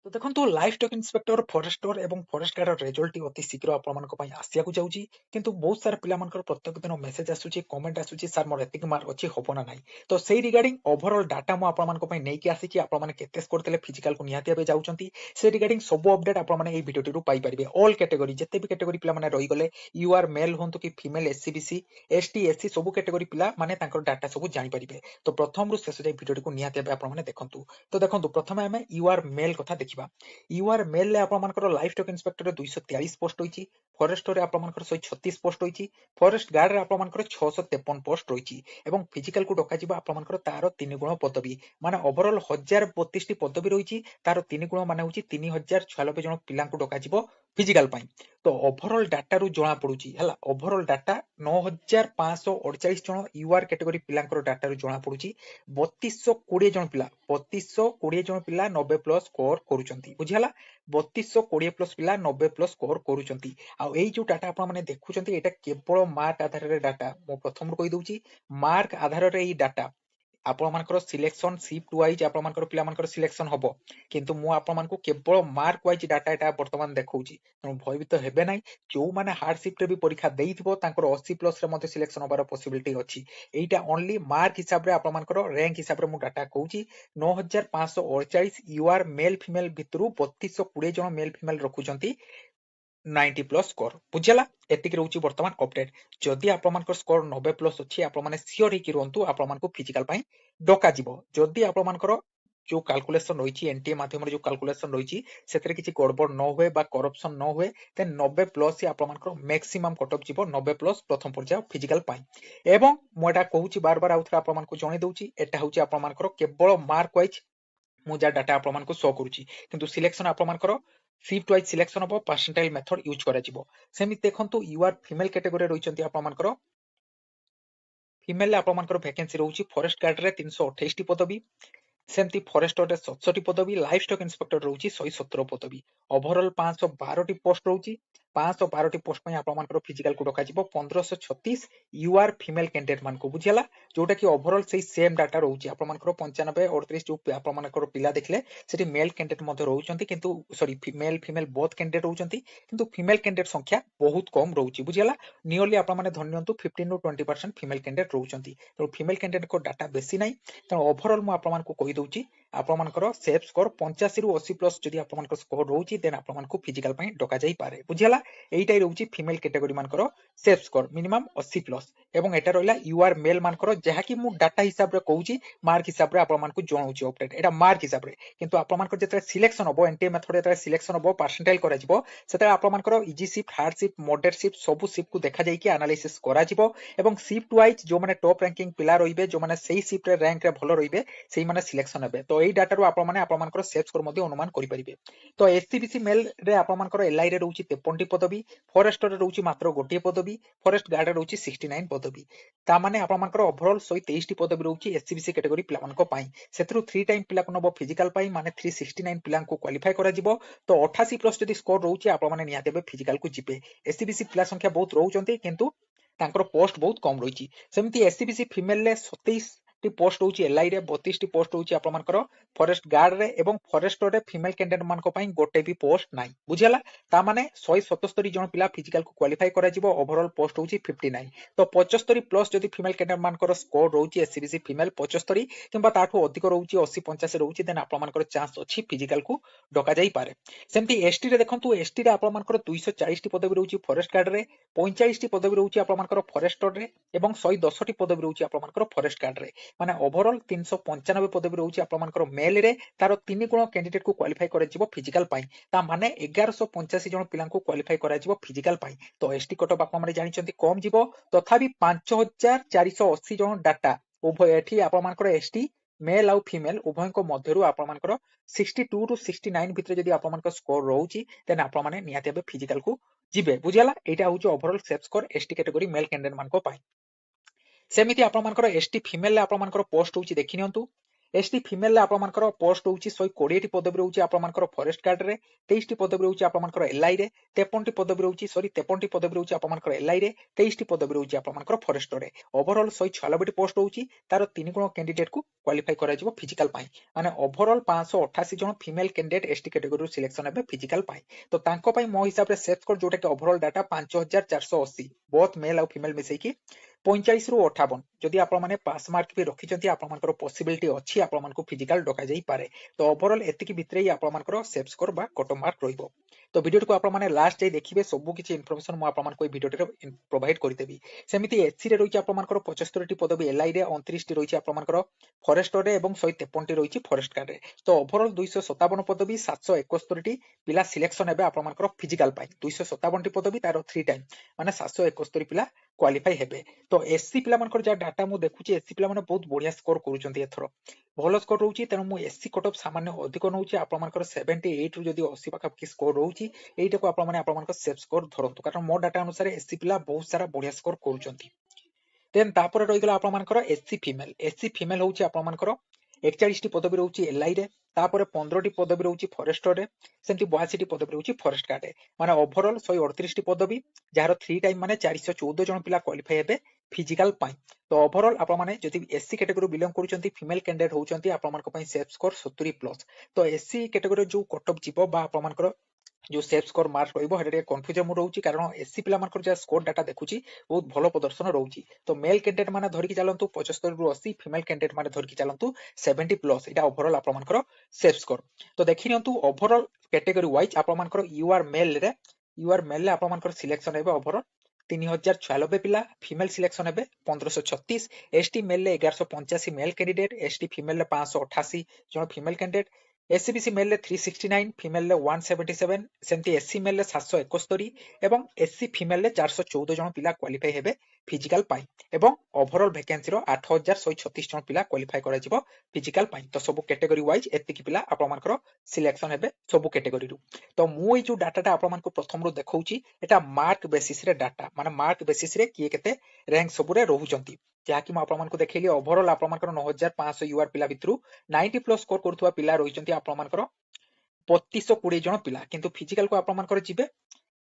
तो देखो life stock inspector forester एवं फरेस्ट गार्ड रेजल्ट अति शीघ्र आसिया जाऊँगी किंतु बहुत सारा पिला प्रत्येक दिन मेसेज आसूची कमेंट आसूची सर मोर एतिक मार्क अच्छी हम ना ना तो से रिगार्डिंग ओवरऑल डाटा मुझे नहीं आसी आपने केते स्कोर देले फिजिकल को निहाती भाবে जाउछंती से रिगार्डिंग सब अपडेट आपने भिडियो पाई परिबे ऑल कैटेगरी जिते भी कैटेगरी पिला माने रही गले यू आर मेल होंतु कि फीमेल एससीबीसी एसटी एससी सब कैटेगरी पिला माने तांकर डाटा सब जानि परिबे तो प्रथम रु शेष जाय भिडियो को निहाती भाবে आपने देखंतु तो देखंतु प्रथमे आमे यू आर मेल कथा देखिबा UR male livestock inspector 243 post होती फरेस्टर आप 136 पोस्ट होती फरेस्ट गार्ड आप 653 पोस्ट रही फिजिकल को डक आप तार 3 गुण पदवी माने ओवरऑल 1032 पदवी रही तार 3 गुण माने होची 3096 जन पिला डक फिजिकल तो ओवरऑल डाटा रु जना पड़ुची हला ओवरऑल डाटा 9548 जन यूआर कैटेगरी पिला डाटा रु जना पड़ुची 3220 जन पिला 3220 जन पिला 90 प्लस स्कोर करूचंती बुझिहला 3220 प्लस पिला 90 प्लस स्कोर करूचंती आ एई जो डाटा आपण माने देखुचंती एटा केवल मार्क आधार रे डाटा मो प्रथम रो कहि दउची मार्क आधार रे एई डाटा आपणकर सिलेक्शन शिफ्ट वाइज आपणकर पिलामानकर सिलेक्शन हबो किंतु मु आपमानकु केवल मार्क वाइज डाटा एटा वर्तमान देखौची तेणु भयभीत हेबे नै जो माने हार्ड शिफ्ट रे भी परीक्षा देइथिबो तांकर 80 प्लस रे मध्ये सिलेक्शन होबार पॉसिबिलिटी अछि एटा ओनली मार्क हिसाब रे आपमानकर रैंक हिसाब रे मु डाटा कहूची 9548 यूआर मेल फीमेल भितरु 3220 जन मेल फीमेल रखुचंती 90 प्लस स्कोर बुझला एतिक रहउची वर्तमान अपडेट जदि आपमानकर स्कोर 90 प्लस अछि आपमाने सियोर हिकी रहंतु आपमानकु फिजिकल पई डका जिवो जदि आपमानकर जो कैलकुलेशन रही एनटीए माध्यम जो कैलकुलेशन रही से किसी गड़बड़ न हुए बा करप्शन न हुए देन 90 प्लस ही आपमानकर मैक्सिमम कटअप जीवो 90 प्लस प्रथम पर्याय फिजिकल पई एवं मु एटा कहूची बार बार आउथरा आपमानकु जणे दउची एटा होची आपमानकर केवल मार्क वाइज मु जा डाटा आपमानकु शो करूची किंतु सिलेक्शन आपमानकर शिफ्ट वाइज सिलेक्शन हो परसेंटाइल मेथड यूज करा जिवो सेमिति देखंतु यूआर फीमेल कैटेगरी रहिचंती आपमानकर फीमेल आपमानकर वैकेंसी रहउची फॉरेस्ट गार्ड रे 328 टी पदवी सेमती फॉरेस्टर रे 67 पदवी लाइफ स्टॉक इंस्पेक्टर रहउची 117 पदवी ओवरऑल 512 टी पोस्ट रहउची 512 टी पोस्ट पई आपमानकर फिजिकल को डका जिवो 1536 यूआर फीमेल कैंडिडेट मान को बुझियला जोटा कि ओवरऑल सेही सेम डाटा रहउची आपमानकर 95 38 जो आपमानकर पिला देखले सेठी मेल कैंडिडेट मध्ये रहउचंती किंतु sorry male female both candidate रहउचंती किंतु फीमेल कैंडिडेट संख्या बहुत कम रहउची बुझियला नियरली आपण माने धन्यंतु 15 टू 20% फीमेल कैंडिडेट रहउचंती तो फीमेल कैंडिडेट को डाटा बेसी नै तो ओवरऑल मु आपण मानकु कहि दउची आपण मानकर सेफ स्कोर 85 रु 80 प्लस जदि आपण मानकर स्कोर रहउची देन आपण मानकु फिजिकल पई डका जाई पारे बुझियला एइटाइ रहउची फीमेल कैटेगरी मानकर सेफ स्कोर मिनिमम 80 प्लस एवं एटा रहला यूआर मेल मानकर जहा कि मु डाटा हिसाब रे कहूची मार्क हिसाब रे आपण मानकु जणाउची अपडेट एटा मार्क हिसाब रे किंतु आपण मानकर जते सिलेक्शन होबो एनटीए मेथड जते सिलेक्शन होबो परसेंटाइल करा जिवो सेते आपण मानकर easy shift hard shift moderate shift सब शिफ्ट को देखा जाई कि एनालिसिस करा जिवो एवं शिफ्ट वाइज जो माने टॉप रैंकिंग पिला रहिबे जो माने सेही शिफ्ट रे रैंक रे भलो रहिबे सेही माने सिलेक्शन हेबे तो एई डाटा रो आपण माने आपण मानकर सेफ स्कोर मध्ये अनुमान करि परिबे तो एससीबीसी मेल रे आपण मानकर एलआई रे रहउची 53 टी पदवी फॉरेस्टर रे रहउची मात्र गोटिए पदवी फॉरेस्ट गार्ड रे रहउची 69 पदवी ता माने आपण मानकर ओवरऑल 123 टी पदवी रहउची एससीबीसी कैटेगरी पिला मानको पई सेथरु 3 टाइम पिला को नबो फिजिकल पई माने 369 पिला को क्वालिफाई करा जिवो तो 88 प्लस जदि स्कोर रहउची आपण माने निया देबे फिजिकल को जिबे एससीबीसी पिला संख्या बहुत रहउचंती किंतु तांकर पोस्ट बहुत कम रही सेमती एससीबीसी फीमेल रे 27 टी पोस्ट होची एलआई रे 32 टी पोस्ट होची आपण मानकर फॉरेस्ट गार्ड रे एवं फॉरेस्टर रे फीमेल कैंडिडेट मानको पई गोटे भी पोस्ट नाही बुझियला ता माने 177 जन पिला फिजिकल को क्वालिफाई करा जिवो ओवरऑल पोस्ट होची 59 तो 75 प्लस जदि फीमेल कैंडिडेट मानकर स्कोर रहउची एससीबीसी फीमेल 75 किंबा ताठू अधिक रहउची 80 85 रहउची देन आपण मानकर चांस अछि फिजिकल को डका जाई पारे सेमती एसटी रे देखंतु एसटी रे आपण मानकर 240 टी पदवी रहउची फॉरेस्ट गार्ड रे 45 टी पदवी रहउची आपण मानकर फॉरेस्टर रे एवं 110 टी पदवी रहउची आपण मानकर फॉरेस्ट गार्ड रे माने ओवरऑल 395 पदवी रहउची आपण मानकर मेल रे तार 3 गुण कैंडिडेट को क्वालिफाई करा जिवो फिजिकल पई ता माने 1185 जन पिला को क्वालिफाई करा जिवो फिजिकल पई तो एसटी कटअप आपण माने जानिचंती कम जिवो तथापि 5480 जन डाटा उभय एठी आपण मानकर एसटी मेल आउ फीमेल उभय को मध्यरु आपण मानकर 62 टू 69 भितर जदि आपण मानकर स्कोर रहउची देन आपण माने नियाते बे फिजिकल को जिबे बुझियला एटा होची overall safe score ST category male candidate मानको पई सेमिति आपण मानकर एसटी फीमेल आपण मानकर पोस्ट होची देखि नियंतु एसटी फिमेल आपमनकर पोस्ट होउची 120 पदवी रहउची आपमनकर फॉरेस्ट गार्ड रे 23 टी पदवी रहउची आपमनकर एलआई रे 53 टी पदवी रहउची 53 टी पदवी रहउची आपमनकर एलआई रे 23 टी पदवी रहउची आपमनकर फॉरेस्ट रे ओवरऑल 196 टी पोस्ट होउची तार 3 गुण कैंडिडेट को क्वालिफाई करा जिवो फिजिकल पाई माने ओवरऑल 588 जन female candidate ST category selection हेबे फिजिकल पाई तो तांको पाई मो हिसाब रे सेट स्कोर जोटा कि ओवरऑल डाटा 5480 बोथ मेल और फीमेल मिसई की 45 रु 58 जदि आपण माने पास मार्क भी रखिचंती आपण मानकर पॉसिबिलिटी अछि आपण मानको फिजिकल डका जाई पारे तो ओवरऑल एतिकी भितरे ही आपण मानकर सेफ स्कोर बा कट मार्क रहिबो तो वीडियो को आपण माने लास्ट जाई देखिबे सब किछि इन्फॉर्मेशन मु आपण मानको वीडियो रे प्रोवाइड करि देबी सेमिति एचसी रे रहिछि आपण मानकर 75 टी पदवी एलआई रे 29 टी रहिछि आपण मानकर फॉरेस्ट रे एवं 153 टी रहिछि फॉरेस्ट गार्ड रे तो ओवरऑल 257 पदवी 771 टी पिला सिलेक्शन हेबे आपण मानकर फिजिकल पाई 257 टी पदवी तारो 3 टाइम माने 771 पिला क्वालिफाई हेबे तो एससी पिला मानकर जा डाटा मु देखुची एससी पिला माने बहुत बढ़िया स्कोर करूचंती एथरो भलो स्कोर रहउची तेनु मु एससी कट ऑफ सामान्य अधिक नउची आपण मानकर 78 रु जदी 80 पाखा की स्कोर रहउची एइटा को आपण माने आपण मानकर सेफ स्कोर धरंतु कारण मो डाटा अनुसार एससी पिला बहुत सारा बढ़िया स्कोर करूचंती देन तापर रहि गेला आपण मानकर एससी फीमेल होउची आपण मानकर 41 टी पदवी रहउची एलआई रे तापर 15 टी पदवी रहउची फॉरेस्ट रे सेंती 82 टी पदवी रहउची फॉरेस्ट गार्ड रे माने ओवरऑल 138 टी पदवी जार 3 टाइम माने 414 जन पिला क्वालिफाई हेबे फिजिकल पाई तो ओवरऑल आपण माने जदि एससी कैटेगरी बिलोंग करूचंती फीमेल कैंडिडेट होउचंती आपण मानको पई सेफ स्कोर 70 प्लस तो एससी कैटेगरी जो कट ऑफ जीवो बा आपण मानकर जो सेफ स्कोर मार्क रहिबो हेडे कंफ्यूजन मु रहउची कारण एससी पिला मानकर जे स्कोर डाटा देखुची बहुत भलो प्रदर्शन रहउची तो मेल कैंडिडेट माने धरिकी चलंतु 75 रु 80 फीमेल कैंडिडेट माने धरिकी चलंतु 70 प्लस एटा ओवरऑल आपण मानकर सेफ स्कोर तो देखि नियंतु ओवरऑल कैटेगरी वाइज आपण मानकर यूआर मेल रे आपण मानकर सिलेक्शन हेबे ओवरऑल 3096 पिला फीमेल सिलेक्शन हेबे 1536 एसटी मेल ले 1185 मेल कैंडिडेट एसटी फीमेल ले 588 जन फीमेल कैंडिडेट एससीबीसी मेल ले 369 फीमेल ले 177 सेमती एससी मेल ले 771 एवं एससी फीमेल ले 414 जन पिला क्वालिफाई हेबे फिजिकल पाई एवं ओवरऑल वैकेंसी रो 8136 जन पिला क्वालिफाई करा जिवो फिजिकल पाई तो सब कैटेगरी वाइज एतिकी पिला आपण मानकर सिलेक्शन हेबे सब कैटेगरी रु तो मु ए जो डाटाटा आपण मानको प्रथम रो देखौची एटा मार्क बेसिस रे डाटा माने मार्क बेसिस रे किए केते रैंक सबुरे रहुचंती जहाँकि आपण मानको देखैली ओवरऑल आपण मानकर 9500 यूआर पिला भितरु 90 प्लस स्कोर करथुवा पिला रहिचंती आपण मानकर 3220 जन पिला किंतु फिजिकल को आपण मानकर जिबे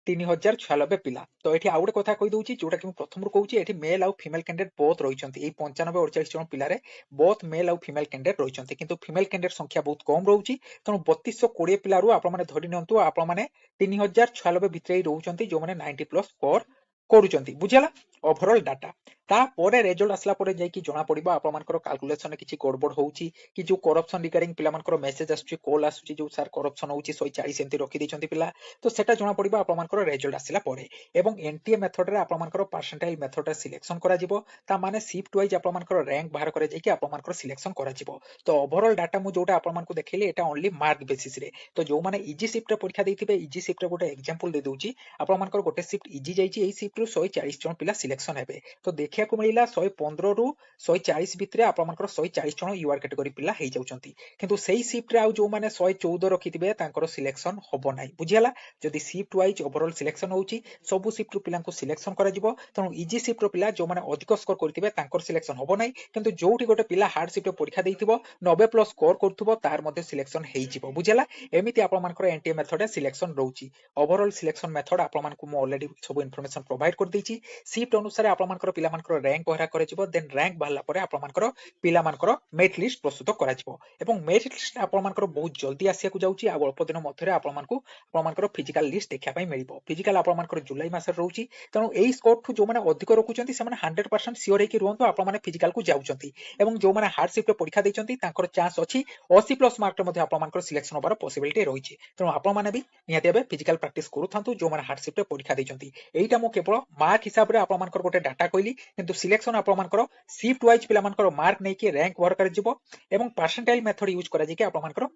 3096 पिला तो एठी आउडे कथा कहि दउची जोटा कि प्रथम रु कहूची एठी मेल और फीमेल कैंडिडेट बोथ रहिचंती ए 95 48 जन पिला रे बोथ मेल और फीमेल कैंडिडेट रहिचंती किंतु फीमेल कैंडिडेट संख्या बहुत कम रहउची तनु 3220 पिला रु आपण माने धरि नियंतु आपण माने 3096 भितरे रहउचंती जो माने 90 प्लस स्कोर करूचंती बुझिला ओवरऑल डाटा ता परे रिजल्ट आसला परे जाई कि जणा पड़िबा आपण मानकर कैलकुलेशन किछि गड़बड़ होउची कि जो करप्शन रिगार्डिंग पिला मानकर मेसेज आसुची कॉल आसुची जो सर करप्शन होउची 140 एंती रखि दैचंती पिला तो सेटा जणा पड़िबा आपण मानकर रिजल्ट आसिला परे एवं एनटीए मेथड रे आपण मानकर परसेंटाइल मेथड रे सिलेक्शन करा जिवो ता माने शिफ्ट वाइज आपण मानकर रैंक बाहर करे जाई कि आपण मानकर सिलेक्शन करा जिवो तो ओवरऑल डाटा मु जोटा आपण मानको देखैली एटा ओनली मार्क बेसिस रे तो जो माने इजी शिफ्ट रे परीक्षा दैथिबे इजी शिफ्ट रे गोटे एग्जांपल दे दउची आपण मानकर गोटे शिफ्ट इजी जाईची एई शिफ्ट रु 140 जन पिला सिलेक्शन हेबे तो देखिया को मिलिला 115 रु 140 भितरे आपण मानकर 140 जन यूआर कैटेगरी पिला हेइ जाउचंती किंतु सेही शिफ्ट रे आ जो माने 114 रखिथिबे तांकर सिलेक्शन होबो नाही बुझियाला जदी शिफ्ट वाइज ओवरऑल सिलेक्शन होउची सब शिफ्ट रु पिला को सिलेक्शन करा जिवो तनु इजी शिफ्ट रो पिला जो माने अधिक स्कोर करथिबे तांकर सिलेक्शन होबो नाही किंतु जोठी गोटे पिला हार्ड शिफ्ट रे परीक्षा देइथिबो 90 प्लस स्कोर करथुबो तार मध्ये सिलेक्शन हेइ जिवो बुझियाला एमिति आपण मानकर एनटीए मेथड रे सिलेक्शन रहउची ओवरऑल सिलेक्शन मेथड आपण मानकु मो ऑलरेडी सब इन्फॉर्मेशन प्रोवाइड कर दैची शिफ्ट अनुसार आपण मानकर पिला मानकर रैंक बहरा करे जिवो देन रैंक बाहला परे आपण मानकर पिला मानकर मेरिट लिस्ट प्रस्तुत करा जिवो एवं मेरिट लिस्ट आपण मानकर बहुत जल्दी आसिया को जाउची आ अल्प दिन मध्य रे आपण मानकर फिजिकल लिस्ट देखिया पई मिलिबो फिजिकल आपण मानकर जुलाई मास रे रहउची तनु एई स्कोर ठु जो माने अधिक रखुचंती से माने 100% सियोर हे कि रहंतु आपण माने फिजिकल को जाउचंती एवं जो माने हार्ड शिफ्ट रे परीक्षा दैचंती तांकर चांस अछि 80 प्लस मार्क रे मध्ये आपण मानकर सिलेक्शन होबार पॉसिबिलिटी रहिछि तनु आपण माने भी निहाती बे फिजिकल प्रैक्टिस करूथांतु जो माने हार्ड शिफ्ट रे परीक्षा दैचंती एइटा मो केवल मार्क हिसाब रे आपण मानकर गोटे डाटा कहली किंतु सिलेक्शन आपण मानकर शिफ्ट वाइज पिला मानकर मार्क नै कि रैंक वर्क कर जिवो एवं परसेंटाइल मेथड यूज करा जे कि आपण मानकर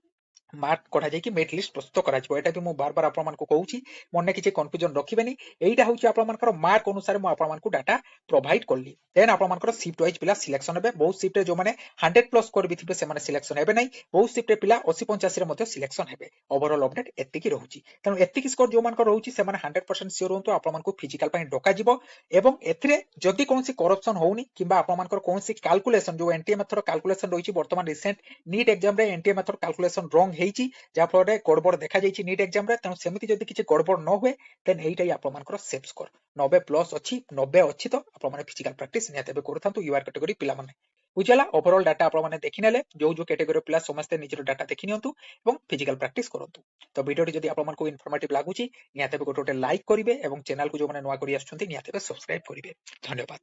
ମାର୍କ କଢାଯାଇକି ମେରିଟ ଲିଷ୍ଟ ପ୍ରସ୍ତୁତ କରାଯିବ। ଏଟା ବି ମୁଁ ବାର ବାର ଆପଣମାନଙ୍କୁ କହୁଛି, ମନେ କିଛି କନଫ୍ୟୁଜନ ରଖିବେନି। ଏଇଟା ହଉଛି ଆପଣମାନଙ୍କର ମାର୍କ ଅନୁସାରେ ମୁଁ ଆପଣମାନଙ୍କୁ ଡାଟା ପ୍ରୋଭାଇଡ କଲି। ଦେନ୍ ଆପଣମାନଙ୍କର ସିଫ୍ଟ ୱାଇଜ ପିଲା ସିଲେକ୍ସନ ହେବେ। ବହୁତ ସିଫ୍ଟରେ ଯୋଉମାନେ 100 ପ୍ଲସ୍ ସ୍କୋର ବି ଥିବେ ସେମାନେ ସିଲେକ୍ସନ ହେବେ ନାହିଁ। ବହୁତ ସିଫ୍ଟରେ ପିଲା 80-85 ରେ ମଧ୍ୟ ସିଲେକ୍ସନ ହେବେ। ଓଭରଅଲ ଅପଡେଟ୍ ଏତିକି ରହୁଛି। ତେଣୁ ଏତିକି ସ୍କୋର ଯୋଉମାନଙ୍କର ରହୁଛି ସେମାନେ 100% ସିଓର ହୁଅନ୍ତୁ ଆପଣମାନଙ୍କୁ ଫିଜିକାଲ ପାଇଁ ଡକାଯିବ। ଏବଂ ଏଥିରେ ଯଦି କୌଣସି କରପ୍ସନ ହଉନି କିମ୍ବା ଆପଣମାନଙ୍କର କୌଣସି କାଲକୁଲେସନ ଯୋଉ ଏନଟିଏ ମେଥଡ କାଲକୁଲେସନ ରହିଛି, ବର୍ତ୍ତମାନ ରିସେଣ୍ଟ ନିଟ୍ ଏକ୍ସାମ ରେ ଏନଟିଏ ମେଥଡ କାଲକୁଲେସନ ରଙ୍ଗ ହେଇଛି, ଯାହା ଫଳରେ ଗଡବଡ ଦେଖାଯାଇଛି ନିଟ୍ ଏକ୍ସାମ ରେ। ତେଣୁ ସେମିତି ଯଦି କିଛି ଗଡବଡ ନ ହୁଏ ଦେନ୍ ଏଇଟା ହିଁ ଆପଣମାନଙ୍କର ସେଫ ସ୍କୋର। 90 ପ୍ଲସ୍ ଅଛି, 90 ଅଛି ତ ଆପଣମାନେ ଫିଜିକାଲ ପ୍ରାକ୍ଟିସ ନିହାତି ଭାବେ କରୁଥାନ୍ତୁ ୟୁଆର କ୍ୟାଟେଗୋରୀ ପିଲାମାନେ। ବୁଝିଲା, ଓଭରଅଲ ଡାଟା ଆପଣମାନେ ଦେଖିନେଲେ। ଯୋଉ କ୍ୟାଟେଗୋରୀ ପିଲା ସମସ୍ତେ ନିଜର ଡାଟା ଦେଖି ନିଅନ୍ତୁ ଏବଂ ଫିଜିକାଲ ପ୍ରାକ୍ଟିସ କରନ୍ତୁ। ତ ଭିଡ଼ିଓଟି ଯଦି ଆପଣମାନଙ୍କୁ ଇନଫର୍ମେଟିଭ ଲାଗୁଛି ନିହାତି ଭାବେ ଗୋଟେ ଲାଇକ୍ କରିବେ ଏବଂ ଚ୍ୟାନେଲକୁ ଯୋଉମାନେ ନୂଆ କରି ଆସୁଛନ୍ତି ନିହାତି ଭାବେ ସବସ୍କ୍ରାଇବ କରିବେ। ଧନ୍ୟବାଦ।